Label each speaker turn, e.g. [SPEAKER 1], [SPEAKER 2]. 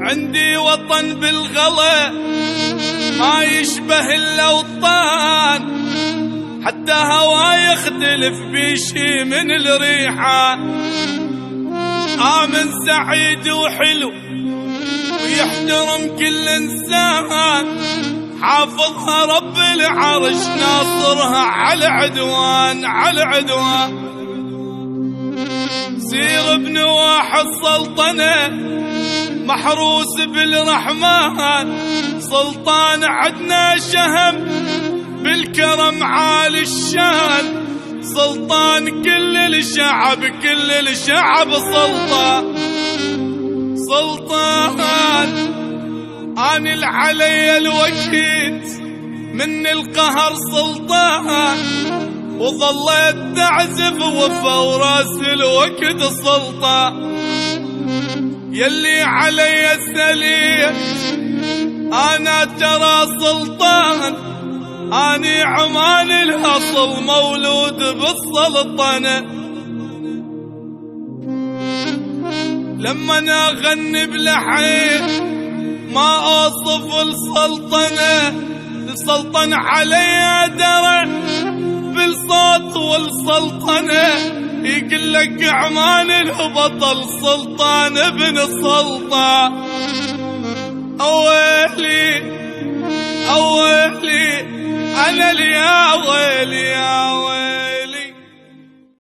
[SPEAKER 1] عندي وطن بالغلا ما يشبه الأوطان، حتى هوا يختلف بيشي من الريحة. آمن سعيد وحلو ويحترم كل إنسان، حافظها رب العرش ناصرها على عدوان على عدوان. سير بنواح السلطنة محروس بالرحمن، سلطان عدنا شهم بالكرم عالي الشان، سلطان كل الشعب كل الشعب سلطان سلطان. أنا العلي الوكيد من القهر سلطان، وظليت تعزف وفوراس الوقت سلطان. يلي علي السليم أنا ترى سلطان، أني عمان الأصل مولود بالسلطنة. لما أنا أغني بلحين ما أوصف السلطنة، السلطنة علي درع بالصوت والسلطنة، يقول لك عمان البطل سلطان ابن السلطان. أويلي أويلي أنا لي يا ويلي يا ويلي.